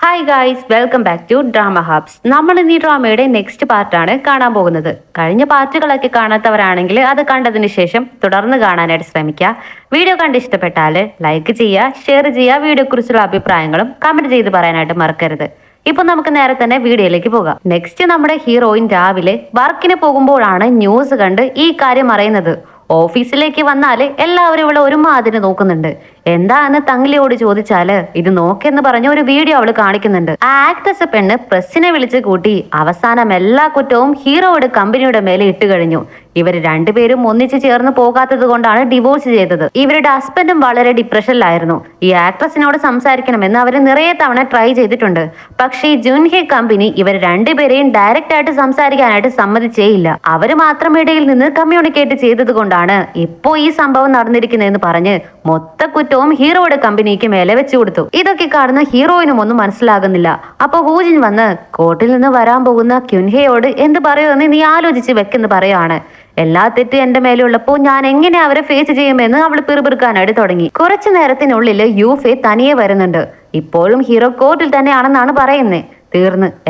Hi guys, welcome back to drama hubs. നമ്മൾ ഇന്ന് ഈ ഡ്രാമയുടെ നെക്സ്റ്റ് പാർട്ടാണ് കാണാൻ പോകുന്നത്. കഴിഞ്ഞ പാർട്ടുകളൊക്കെ കാണാത്തവരാണെങ്കിൽ അത് കണ്ടതിന് ശേഷം തുടർന്ന് കാണാനായിട്ട് ശ്രമിക്കുക. വീഡിയോ കണ്ട് ഇഷ്ടപ്പെട്ടാൽ ലൈക്ക് ചെയ്യുക, ഷെയർ ചെയ്യുക. വീഡിയോ കുറിച്ചുള്ള അഭിപ്രായങ്ങളും കമന്റ് ചെയ്ത് പറയാനായിട്ട് മറക്കരുത്. ഇപ്പൊ നമുക്ക് നേരെ തന്നെ വീഡിയോയിലേക്ക് പോകാം. നെക്സ്റ്റ് നമ്മുടെ ഹീറോയിൻ രാവിലെ വർക്കിന് പോകുമ്പോഴാണ് ന്യൂസ് കണ്ട് ഈ കാര്യം അറിയുന്നത്. ഓഫീസിലേക്ക് വന്നാല് എല്ലാവരും ഇവിടെ ഒരുമാതിരി നോക്കുന്നുണ്ട്. എന്താന്ന് തങ്ങളിയോട് ചോദിച്ചാല് ഇത് നോക്കെന്ന് പറഞ്ഞ ഒരു വീഡിയോ അവള് കാണിക്കുന്നുണ്ട്. ആ ആക്ട്രസ് പെണ്ണ് പ്രസ്സിനെ വിളിച്ച് കൂട്ടി അവസാനം എല്ലാ കുറ്റവും ഹീറോയുടെ കമ്പനിയുടെ മേലെ ഇട്ട് കഴിഞ്ഞു. ഇവര് രണ്ടുപേരും ഒന്നിച്ചു ചേർന്ന് പോകാത്തത് കൊണ്ടാണ് ഡിവോഴ്സ് ചെയ്തത്. ഇവരുടെ ഹസ്ബൻഡും വളരെ ഡിപ്രഷനിലായിരുന്നു. ഈ ആക്ട്രസിനോട് സംസാരിക്കണമെന്ന് അവര് നിറയെ തവണ ട്രൈ ചെയ്തിട്ടുണ്ട്. പക്ഷേ ജുൻഹെ കമ്പനി ഇവർ രണ്ടുപേരെയും ഡയറക്റ്റ് ആയിട്ട് സംസാരിക്കാനായിട്ട് സമ്മതിച്ചേയില്ല. അവര് മാത്രം ഇടയിൽ നിന്ന് കമ്മ്യൂണിക്കേറ്റ് ചെയ്തത് കൊണ്ടാണ് ഇപ്പോ ഈ സംഭവം നടന്നിരിക്കുന്നതെന്ന് പറഞ്ഞ് മൊത്ത കുറ്റവും ഹീറോയുടെ കമ്പനിക്ക് മേലെ വെച്ചു കൊടുത്തു. ഇതൊക്കെ കാണുന്ന ഹീറോയിനും ഒന്നും മനസ്സിലാകുന്നില്ല. അപ്പൊ ഹൂജിൻ വന്ന് കോർട്ടിൽ നിന്ന് വരാൻ പോകുന്ന ക്യുൻഹയോട് എന്ത് പറയുമെന്ന് നീ ആലോചിച്ച് വെക്കെന്ന് പറയാണ്. എല്ലാ തെറ്റും എന്റെ മേലുള്ളപ്പോ ഞാൻ എങ്ങനെ അവരെ ഫേസ് ചെയ്യുമെന്ന് അവൾ പിറുപിറുക്കാനായിട്ട് തുടങ്ങി. കുറച്ചു നേരത്തിനുള്ളിൽ യൂഫെ തനിയെ വരുന്നുണ്ട്. ഇപ്പോഴും ഹീറോ കോർട്ടിൽ തന്നെയാണെന്നാണ് പറയുന്നത്.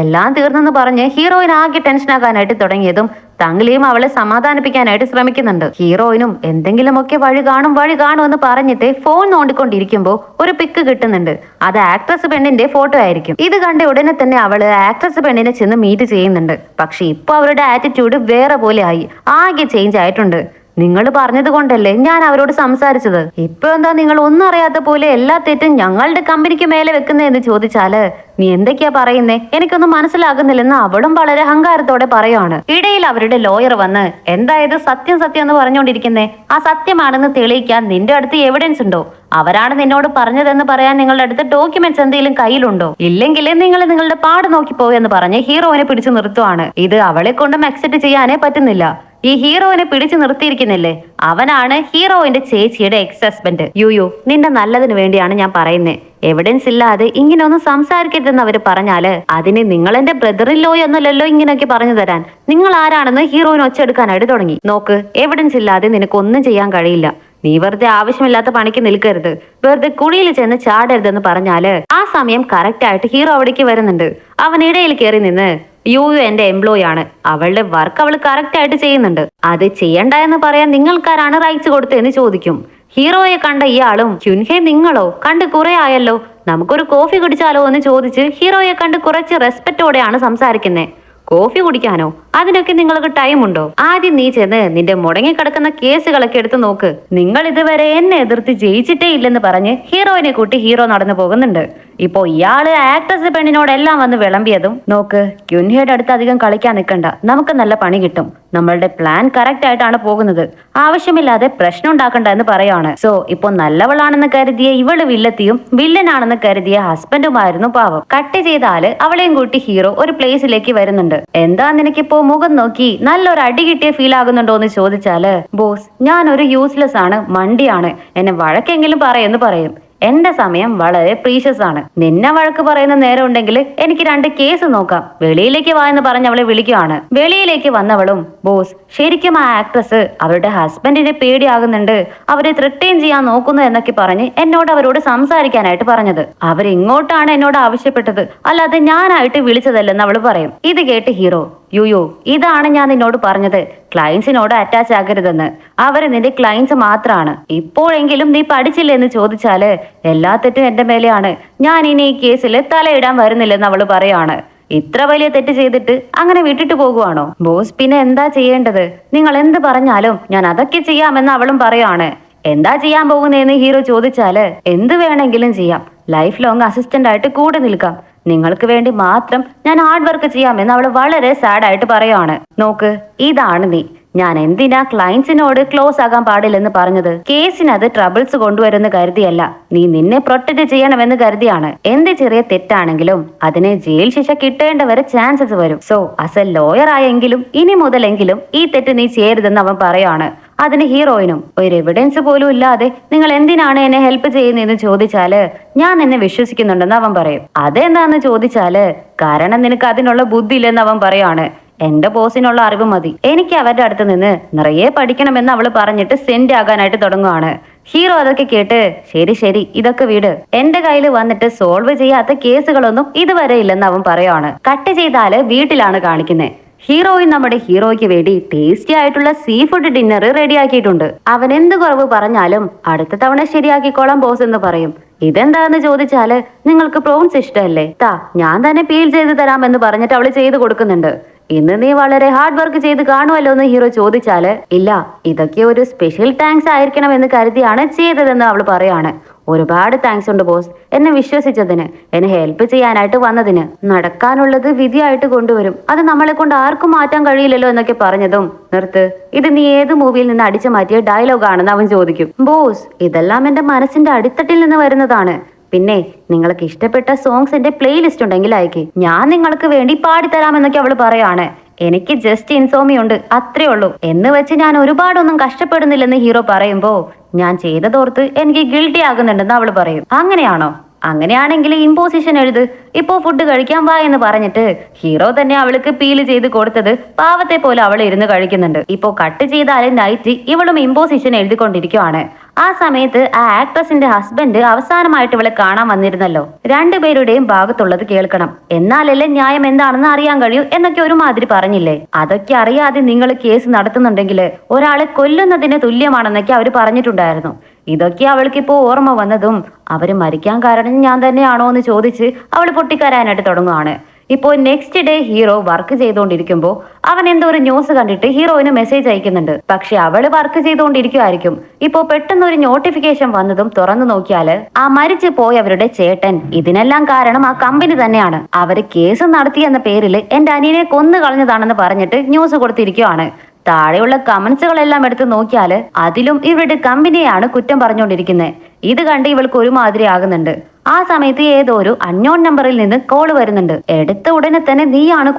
എല്ലാം തീർന്നെന്ന് പറഞ്ഞ് ഹീറോയിൻ ആകെ ടെൻഷൻ ആകാനായിട്ട് തുടങ്ങിയതും തങ്ങളിയും അവളെ സമാധാനിപ്പിക്കാനായിട്ട് ശ്രമിക്കുന്നുണ്ട്. ഹീറോയിനും എന്തെങ്കിലുമൊക്കെ വഴി കാണും എന്ന് പറഞ്ഞിട്ട് ഫോൺ നോണ്ടിക്കൊണ്ടിരിക്കുമ്പോൾ ഒരു പിക്ക് കിട്ടുന്നുണ്ട്. അത് ആക്ട്രസ് പെണ്ണിന്റെ ഫോട്ടോ ആയിരിക്കും. ഇത് കണ്ട ഉടനെ തന്നെ അവള് ആക്ട്രസ് പെണ്ണിനെ ചെന്ന് മീറ്റ് ചെയ്യുന്നുണ്ട്. പക്ഷെ ഇപ്പൊ അവരുടെ ആറ്റിറ്റ്യൂഡ് വേറെ പോലെ ആയി, ആകെ ചേഞ്ച് ആയിട്ടുണ്ട്. നിങ്ങൾ പറഞ്ഞത് കൊണ്ടല്ലേ ഞാൻ അവരോട് സംസാരിച്ചത്. ഇപ്പൊ എന്താ നിങ്ങൾ ഒന്നും അറിയാത്ത പോലെ എല്ലാ തെറ്റും ഞങ്ങളുടെ കമ്പനിക്ക് മേലെ വെക്കുന്നതെന്ന് ചോദിച്ചാല് നീ എന്തൊക്കെയാ പറയുന്നേ, എനിക്കൊന്നും മനസ്സിലാകുന്നില്ലെന്ന് അവളും വളരെ അഹങ്കാരത്തോടെ പറയുവാണ്. ഇടയിൽ അവരുടെ ലോയർ വന്ന് എന്തായത് സത്യം എന്ന് പറഞ്ഞുകൊണ്ടിരിക്കുന്നേ, ആ സത്യമാണെന്ന് തെളിയിക്കാൻ നിന്റെ അടുത്ത് എവിഡൻസ് ഉണ്ടോ? അവരാണ് നിന്നോട് പറഞ്ഞതെന്ന് പറയാൻ നിങ്ങളുടെ അടുത്ത് ഡോക്യുമെന്റ്സ് എന്തെങ്കിലും കയ്യിലുണ്ടോ? ഇല്ലെങ്കിൽ നിങ്ങൾ നിങ്ങളുടെ പാട് നോക്കിപ്പോയെന്ന് പറഞ്ഞ് ഹീറോയിനെ പിടിച്ചു നിർത്തുവാണ്. ഇത് അവളെ കൊണ്ടും അക്സെപ്റ്റ് ചെയ്യാനേ പറ്റുന്നില്ല. ഈ ഹീറോയിനെ പിടിച്ചു നിർത്തിയിരിക്കുന്നില്ലേ, അവനാണ് ഹീറോയിന്റെ ചേച്ചിയുടെ എക്സ് ഹസ്ബൻഡ്. യുയു, നിന്റെ നല്ലതിന് വേണ്ടിയാണ് ഞാൻ പറയുന്നേ. എവിഡൻസ് ഇല്ലാതെ ഇങ്ങനെ ഒന്നും സംസാരിക്കരുതെന്ന് അവര് പറഞ്ഞാല് അതിന് നിങ്ങൾ എന്റെ ബ്രദറിൻ ലോ എന്നല്ലല്ലോ ഇങ്ങനെയൊക്കെ പറഞ്ഞു തരാൻ. നിങ്ങൾ ആരാണെന്ന് ഹീറോയിൻ ഒച്ചെടുക്കാനായിട്ട് തുടങ്ങി. നോക്ക്, എവിഡൻസ് ഇല്ലാതെ നിനക്കൊന്നും ചെയ്യാൻ കഴിയില്ല. നീ വെറുതെ ആവശ്യമില്ലാത്ത പണിക്ക് നിൽക്കരുത്, വെറുതെ കുഴിയിൽ ചെന്ന് ചാടരുതെന്ന് പറഞ്ഞാല് ആ സമയം കറക്റ്റ് ആയിട്ട് ഹീറോ അവിടേക്ക് വരുന്നുണ്ട്. അവൻ ഇടയിൽ കയറി നിന്ന് യു എന്റെ എംപ്ലോയി ആണ്, അവളുടെ വർക്ക് അവൾ കറക്റ്റ് ആയിട്ട് ചെയ്യുന്നുണ്ട്, അത് ചെയ്യണ്ട എന്ന് പറയാൻ നിങ്ങൾക്കാരാണ് റൈറ്റ്സ് കൊടുത്തതെന്ന് ചോദിക്കും. ഹീറോയെ കണ്ട ഇയാളും ക്യുൻഹെ നിങ്ങളോ, കണ്ട് കുറെ ആയല്ലോ, നമുക്കൊരു കോഫി കുടിച്ചാലോ എന്ന് ചോദിച്ച് ഹീറോയെ കണ്ട് കുറച്ച് റെസ്പെക്റ്റോടെയാണ് സംസാരിക്കുന്നത്. കോഫി കുടിക്കാനോ? അതിനൊക്കെ നിങ്ങൾക്ക് ടൈം ഉണ്ടോ? ആദ്യം നീ ചെന്ന് നിന്റെ മുടങ്ങിക്കിടക്കുന്ന കേസുകളൊക്കെ എടുത്ത് നോക്ക്. നിങ്ങൾ ഇതുവരെ എന്നെ എതിർത്ത് ജയിച്ചിട്ടേ ഇല്ലെന്ന് പറഞ്ഞ് ഹീറോയിനെ കൂട്ടി ഹീറോ നടന്നു പോകുന്നുണ്ട്. ഇപ്പോ ഇയാള് ആക്ട്രസ് പെണ്ണിനോടെല്ലാം വന്ന് വിളമ്പിയതും നോക്ക്, ക്യുൻഹയുടെ അടുത്ത് അധികം കളിക്കാൻ നിൽക്കണ്ട, നമുക്ക് നല്ല പണി കിട്ടും. നമ്മളുടെ പ്ലാൻ കറക്റ്റ് ആയിട്ടാണ് പോകുന്നത്, ആവശ്യമില്ലാതെ പ്രശ്നം ഉണ്ടാക്കണ്ട എന്ന് പറയാണ്. സോ ഇപ്പൊ നല്ലവളാണെന്ന് കരുതിയ ഇവള് വില്ലത്തിയും വില്ലനാണെന്ന് കരുതിയ ഹസ്ബൻഡുമായിരുന്നു പാവം. കട്ട് ചെയ്താല് അവളെയും കൂട്ടി ഹീറോ ഒരു പ്ലേസിലേക്ക് വരുന്നുണ്ട്. എന്താ നിനക്കിപ്പോ മുഖം നോക്കി നല്ലൊരു അടി കിട്ടിയ ഫീൽ ആകുന്നുണ്ടോ എന്ന് ചോദിച്ചാല് ബോസ്, ഞാൻ ഒരു യൂസ്ലെസ് ആണ്, മണ്ടിയാണ്, എന്നെ വഴക്കെങ്കിലും പറയെന്ന് പറയും. എന്റെ സമയം വളരെ പ്രീഷ്യസ് ആണ്. നിന്നെ വഴക്ക് പറയുന്ന നേരം ഉണ്ടെങ്കിൽ എനിക്ക് 2 കേസ് നോക്കാം, വെളിയിലേക്ക് വാ എന്ന് പറഞ്ഞ് അവളെ വിളിക്കുകയാണ്. വെളിയിലേക്ക് വന്നവളും ബോസ്, ശരിക്കും ആ ആക്ട്രസ് അവരുടെ ഹസ്ബൻഡിനെ പേടിയാകുന്നുണ്ട്, അവരെ ത്രിട്ടേൺ ചെയ്യാൻ നോക്കുന്നു എന്നൊക്കെ പറഞ്ഞ് എന്നോട് അവരോട് സംസാരിക്കാനായിട്ട് പറഞ്ഞത്. അവരിങ്ങോട്ടാണ് എന്നോട് ആവശ്യപ്പെട്ടത്, അല്ലാതെ ഞാനായിട്ട് വിളിച്ചതല്ലെന്ന് അവള് പറയും. ഇത് കേട്ട് ഹീറോ, യുയോ, ഇതാണ് ഞാൻ നിന്നോട് പറഞ്ഞത്, ക്ലയൻസിനോട് അറ്റാച്ച് ആകരുതെന്ന്. അവര് നിന്റെ ക്ലയൻസ് മാത്രമാണ്. ഇപ്പോഴെങ്കിലും നീ പഠിച്ചില്ലേ എന്ന് ചോദിച്ചാല് എല്ലാ തെറ്റും എന്റെ മേലെയാണ്, ഞാൻ ഇനി ഈ കേസിൽ തലയിടാൻ വരുന്നില്ലെന്ന് അവള് പറയാണ്. ഇത്ര വലിയ തെറ്റ് ചെയ്തിട്ട് അങ്ങനെ വിട്ടിട്ട് പോകുവാണോ? ബോസ്, പിന്നെ എന്താ ചെയ്യേണ്ടത്? നിങ്ങൾ എന്ത് പറഞ്ഞാലും ഞാൻ അതൊക്കെ ചെയ്യാമെന്ന് അവളും പറയാണ്. എന്താ ചെയ്യാൻ പോകുന്നതെന്ന് ഹീറോ ചോദിച്ചാല് എന്ത് വേണമെങ്കിലും ചെയ്യാം, ലൈഫ് ലോങ് അസിസ്റ്റന്റ് ആയിട്ട് കൂടെ നിൽക്കാം, നിങ്ങൾക്ക് വേണ്ടി മാത്രം ഞാൻ ഹാർഡ് വർക്ക് ചെയ്യാമെന്ന് അവൾ വളരെ സാഡ് ആയിട്ട് പറയാണ്. നോക്ക്, ഇതാണ് നീ. ഞാൻ എന്തിനാ ക്ലയൻസിനോട് ക്ലോസ് ആകാൻ പാടില്ലെന്ന് പറഞ്ഞത്? കേസിനത് ട്രബിൾസ് കൊണ്ടുവരുന്ന കരുതിയല്ല, നീ നിന്നെ പ്രൊട്ടക്ട് ചെയ്യണമെന്ന് കരുതിയാണ്. എന്ത് ചെറിയ തെറ്റാണെങ്കിലും അതിനെ ജയിൽ ശിക്ഷ കിട്ടേണ്ടവരെ ചാൻസസ് വരും. സോ ആസ് എ ലോയർ ആയെങ്കിലും ഇനി മുതലെങ്കിലും ഈ തെറ്റ് നീ ചെയ്യരുതെന്ന് അവൻ പറയാണ്. അതിന് ഹീറോയിനും ഒരു എവിഡൻസ് പോലും ഇല്ലാതെ നിങ്ങൾ എന്തിനാണ് എന്നെ ഹെൽപ്പ് ചെയ്യുന്നതെന്ന് ചോദിച്ചാല് ഞാൻ നിന്നെ വിശ്വസിക്കുന്നുണ്ടെന്ന് അവൻ പറയും. അതെന്താന്ന് ചോദിച്ചാല് കാരണം നിനക്ക് അതിനുള്ള ബുദ്ധി ഇല്ലെന്ന് അവൻ പറയാണ്. എന്റെ ബോസിനുള്ള അറിവ് മതി, എനിക്ക് അവരുടെ അടുത്ത് നിന്ന് നിറയെ പഠിക്കണമെന്ന് അവള് പറഞ്ഞിട്ട് സെൻഡ് ആകാനായിട്ട് തുടങ്ങുവാണ്. ഹീറോ അതൊക്കെ കേട്ട് ശരി ശരി ഇതൊക്കെ വീട്, എന്റെ കയ്യിൽ വന്നിട്ട് സോൾവ് ചെയ്യാത്ത കേസുകളൊന്നും ഇതുവരെ ഇല്ലെന്ന് അവൻ പറയാണ്. കട്ട് ചെയ്താല് വീട്ടിലാണ് കാണിക്കുന്നത്. ഹീറോയിൻ നമ്മുടെ ഹീറോയ്ക്ക് വേണ്ടി ടേസ്റ്റി ആയിട്ടുള്ള സീ ഫുഡ് ഡിന്നർ റെഡിയാക്കിയിട്ടുണ്ട്. അവൻ എന്ത് കുറവ് പറഞ്ഞാലും അടുത്ത തവണ ശരിയാക്കിക്കോളാം ബോസ് എന്ന് പറയും. ഇതെന്താന്ന് ചോദിച്ചാല് നിങ്ങൾക്ക് പ്രോൺസ് ഇഷ്ടമല്ലേ, താ ഞാൻ തന്നെ പീൽ ചെയ്ത് തരാമെന്ന് പറഞ്ഞിട്ട് അവള് ചെയ്ത് കൊടുക്കുന്നുണ്ട്. ഇന്ന് നീ വളരെ ഹാർഡ് വർക്ക് ചെയ്ത് കാണുമല്ലോ എന്ന് ഹീറോ ചോദിച്ചാല് ഇല്ല, ഇതൊക്കെ ഒരു സ്പെഷ്യൽ താങ്ക്സ് ആയിരിക്കണം എന്ന് കരുതിയാണ് ചെയ്തതെന്ന് അവൾ പറയാണ്. ഒരുപാട് താങ്ക്സ് ഉണ്ട് ബോസ്, എന്നെ വിശ്വസിച്ചതിന്, എന്നെ ഹെൽപ്പ് ചെയ്യാനായിട്ട് വന്നതിന്. നടക്കാനുള്ളത് വിധിയായിട്ട് കൊണ്ടുവരും, അത് നമ്മളെ കൊണ്ട് ആർക്കും മാറ്റാൻ കഴിയില്ലല്ലോ എന്നൊക്കെ പറഞ്ഞതും നിർത്ത്, ഇത് നീ ഏത് മൂവിയിൽ നിന്ന് അടിച്ചു മാറ്റിയ ഡയലോഗ് ആണെന്ന് അവൻ ചോദിക്കും. ബോസ്, ഇതെല്ലാം എന്റെ മനസ്സിന്റെ അടിത്തട്ടിൽ നിന്ന് വരുന്നതാണ്. പിന്നെ നിങ്ങൾക്ക് ഇഷ്ടപ്പെട്ട സോങ്സിന്റെ പ്ലേലിസ്റ്റ് ഉണ്ടെങ്കിൽ അയക്ക്, ഞാൻ നിങ്ങൾക്ക് വേണ്ടി പാടിത്തരാമെന്നൊക്കെ അവള് പറയാണ്. എനിക്ക് ജസ്റ്റ് ഇൻസോമിയുണ്ട്, അത്രേ ഉള്ളൂ എന്ന് വെച്ച് ഞാൻ ഒരുപാടൊന്നും കഷ്ടപ്പെടുന്നില്ലെന്ന് ഹീറോ പറയുമ്പോ ഞാൻ ചെയ്തതോർത്ത് എനിക്ക് ഗിൽട്ടി ആകുന്നുണ്ടെന്ന് അവള് പറയും. അങ്ങനെയാണോ? അങ്ങനെയാണെങ്കിൽ ഇമ്പോസിഷൻ എഴുത്, ഇപ്പോ ഫുഡ് കഴിക്കാൻ വാ എന്ന് പറഞ്ഞിട്ട് ഹീറോ തന്നെ അവൾക്ക് പീല് ചെയ്ത് കൊടുത്തത് പാവത്തെ പോലെ അവൾ ഇരുന്ന് കഴിക്കുന്നുണ്ട്. ഇപ്പോ കട്ട് ചെയ്താലും നൈറ്റ് ഇവളും ഇമ്പോസിഷൻ എഴുതിക്കൊണ്ടിരിക്കുവാണ്. ആ സമയത്ത് ആ ആക്ട്രസിന്റെ ഹസ്ബൻഡ് അവസാനമായിട്ട് ഇവളെ കാണാൻ വന്നിരുന്നല്ലോ. രണ്ടുപേരുടെയും ഭാഗത്തുള്ളത് കേൾക്കണം, എന്നാലല്ലേ ന്യായം എന്താണെന്ന് അറിയാൻ കഴിയൂ എന്നൊക്കെ ഒരുമാതിരി പറഞ്ഞില്ലേ. അതൊക്കെ അറിയാതെ നിങ്ങൾ കേസ് നടത്തുന്നുണ്ടെങ്കിൽ ഒരാളെ കൊല്ലുന്നതിന് തുല്യമാണെന്നൊക്കെ അവര് പറഞ്ഞിട്ടുണ്ടായിരുന്നു. ഇതൊക്കെ അവൾക്കിപ്പോ ഓർമ്മ വന്നതും അവര് മരിക്കാൻ കാരണം ഞാൻ തന്നെയാണോ എന്ന് ചോദിച്ച് അവൾ പൊട്ടിക്കരാനായിട്ട് തുടങ്ങുവാണ്. ഇപ്പോൾ നെക്സ്റ്റ് ഡേ ഹീറോ വർക്ക് ചെയ്തുകൊണ്ടിരിക്കുമ്പോൾ അവൻ എന്തോ ഒരു ന്യൂസ് കണ്ടിട്ട് ഹീറോയിന് മെസ്സേജ് അയക്കുന്നുണ്ട്. പക്ഷെ അവള് വർക്ക് ചെയ്തുകൊണ്ടിരിക്കുമായിരിക്കും. ഇപ്പോ പെട്ടെന്ന് ഒരു നോട്ടിഫിക്കേഷൻ വന്നതും തുറന്നു നോക്കിയാല് ആ മരിച്ചു പോയവരുടെ ചേട്ടൻ, ഇതിനെല്ലാം കാരണം ആ കമ്പനി തന്നെയാണ്. അവര് കേസ് നടത്തിയെന്ന പേരിൽ എന്റെ അനിയനെ കൊന്നു കളഞ്ഞതാണെന്ന് പറഞ്ഞിട്ട് ന്യൂസ് കൊടുത്തിരിക്കുവാണ്. താഴെയുള്ള കമന്റ്സുകളെല്ലാം എടുത്ത് നോക്കിയാല് അതിലും ഇവരുടെ കമ്പനിയാണ് കുറ്റം പറഞ്ഞുകൊണ്ടിരിക്കുന്നത്. ഇത് കണ്ട് ഇവൾക്ക് ഒരുമാതിരി ആകുന്നുണ്ട്. ആ സമയത്ത് ഏതോ ഒരു അൺനോൺ നമ്പറിൽ നിന്ന് കോൾ വരുന്നുണ്ട്. എടുത്ത ഉടനെ തന്നെ നീയാണ്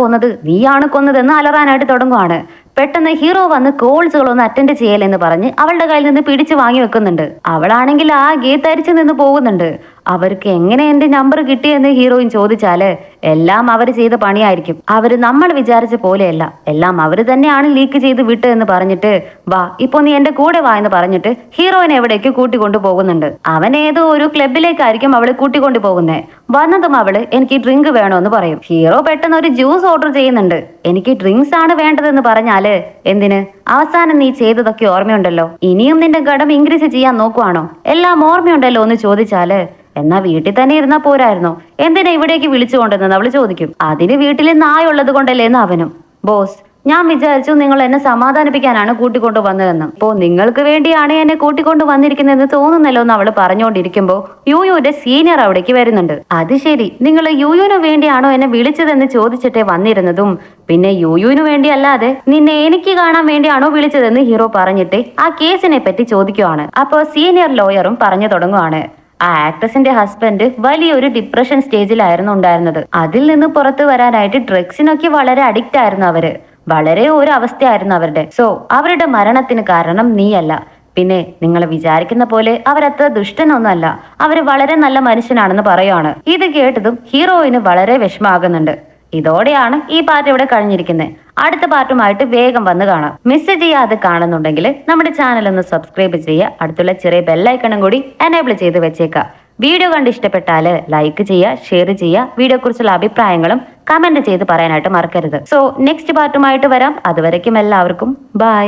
കൊന്നതെന്ന് അലറാനായിട്ട് തുടങ്ങുവാണ്. പെട്ടെന്ന് ഹീറോ വന്ന് കോൾസുകളൊന്ന് അറ്റൻഡ് ചെയ്യലെന്ന് പറഞ്ഞ് അവളുടെ കയ്യിൽ നിന്ന് പിടിച്ചു വാങ്ങി വെക്കുന്നുണ്ട്. അവളാണെങ്കിൽ ആകെ തരിച്ചു നിന്ന് പോകുന്നുണ്ട്. അവർക്ക് എങ്ങനെ എന്റെ നമ്പർ കിട്ടിയെന്ന് ഹീറോയിൻ ചോദിച്ചാല് എല്ലാം അവര് ചെയ്ത പണിയായിരിക്കും, അവര് നമ്മൾ വിചാരിച്ച പോലെയല്ല, എല്ലാം അവര് തന്നെയാണ് ലീക്ക് ചെയ്ത് വിട്ട് എന്ന് പറഞ്ഞിട്ട് വാ ഇപ്പൊ നീ എന്റെ കൂടെ വാ എന്ന് പറഞ്ഞിട്ട് ഹീറോയിനെ എവിടേക്ക് കൂട്ടിക്കൊണ്ടു പോകുന്നുണ്ട്. അവൻ ഏതോ ഒരു ക്ലബിലേക്കായിരിക്കും അവളെ കൂട്ടിക്കൊണ്ടു പോകുന്നത്. വന്നതും അവള് എനിക്ക് ഡ്രിങ്ക് വേണോന്ന് പറയും. ഹീറോ പെട്ടെന്ന് ഒരു ജ്യൂസ് ഓർഡർ ചെയ്യുന്നുണ്ട്. എനിക്ക് ഡ്രിങ്ക്സ് ആണ് വേണ്ടതെന്ന് പറഞ്ഞാല് എന്തിന്, അവസാനം നീ ചെയ്തതൊക്കെ ഓർമ്മയുണ്ടല്ലോ, ഇനിയും നിന്റെ ഘടം ഇൻക്രീസ് ചെയ്യാൻ നോക്കുവാണോ, എല്ലാം ഓർമ്മയുണ്ടല്ലോ എന്ന് ചോദിച്ചാല് എന്നാ വീട്ടിൽ തന്നെ ഇരുന്നാ പോരായിരുന്നോ, എന്തിനാ ഇവിടേക്ക് വിളിച്ചു കൊണ്ടുവന്നെന്ന് അവള് ചോദിക്കും. അതിന് വീട്ടിൽ നായുള്ളത് കൊണ്ടല്ലേ എന്ന് അവനും. ബോസ്, ഞാൻ വിചാരിച്ചു നിങ്ങൾ എന്നെ സമാധാനിപ്പിക്കാനാണ് കൂട്ടിക്കൊണ്ടു വന്നതെന്ന്. ഇപ്പോ നിങ്ങൾക്ക് വേണ്ടിയാണ് എന്നെ കൂട്ടിക്കൊണ്ടു വന്നിരിക്കുന്നതെന്ന് തോന്നുന്നല്ലോ എന്ന് അവള് പറഞ്ഞുകൊണ്ടിരിക്കുമ്പോ യുയുടെ സീനിയർ അവിടേക്ക് വരുന്നുണ്ട്. അത് ശരി, നിങ്ങൾ യുവിന് വേണ്ടിയാണോ എന്നെ വിളിച്ചതെന്ന് ചോദിച്ചിട്ടേ വന്നിരുന്നതും, പിന്നെ യുവിന് വേണ്ടി അല്ലാതെ നിന്നെ എനിക്ക് കാണാൻ വേണ്ടിയാണോ വിളിച്ചതെന്ന് ഹീറോ പറഞ്ഞിട്ട് ആ കേസിനെ പറ്റി ചോദിക്കുവാണ്. അപ്പോ സീനിയർ ലോയറും പറഞ്ഞു തുടങ്ങുവാണ്, ആ ആക്ട്രസിന്റെ ഹസ്ബൻഡ് വലിയൊരു ഡിപ്രഷൻ സ്റ്റേജിലായിരുന്നു ഉണ്ടായിരുന്നത്. അതിൽ നിന്ന് പുറത്തു വരാനായിട്ട് ഡ്രഗ്സിനൊക്കെ വളരെ അഡിക്റ്റ് ആയിരുന്നു അവര്. വളരെ ഒരു അവസ്ഥയായിരുന്നു അവരുടെ. സോ അവരുടെ മരണത്തിന് കാരണം നീയല്ല. പിന്നെ നിങ്ങൾ വിചാരിക്കുന്ന പോലെ അവരത്ര ദുഷ്ടനൊന്നുമല്ല, അവര് വളരെ നല്ല മനുഷ്യനാണെന്ന് പറയുവാണ്. ഇത് കേട്ടതും ഹീറോയിന് വളരെ വിഷമാകുന്നുണ്ട്. ഇതോടെയാണ് ഈ പാർട്ട് ഇവിടെ കഴിഞ്ഞിരിക്കുന്നത്. അടുത്ത പാർട്ടുമായിട്ട് വേഗം വന്ന് കാണാം. മിസ് ചെയ്യാതെ കാണുന്നുണ്ടെങ്കിൽ നമ്മുടെ ചാനൽ ഒന്ന് സബ്സ്ക്രൈബ് ചെയ്യുക. അടുത്തുള്ള ചെറിയ ബെല്ലൈക്കണും കൂടി എനേബിൾ ചെയ്ത് വെച്ചേക്കുക. വീഡിയോ കണ്ട് ഇഷ്ടപ്പെട്ടാല് ലൈക്ക് ചെയ്യുക, ഷെയർ ചെയ്യുക. വീഡിയോ കുറിച്ചുള്ള അഭിപ്രായങ്ങളും കമന്റ് ചെയ്ത് പറയാനായിട്ട് മറക്കരുത്. സോ നെക്സ്റ്റ് പാർട്ടുമായിട്ട് വരാം. അതുവരയ്ക്കും എല്ലാവർക്കും ബൈ.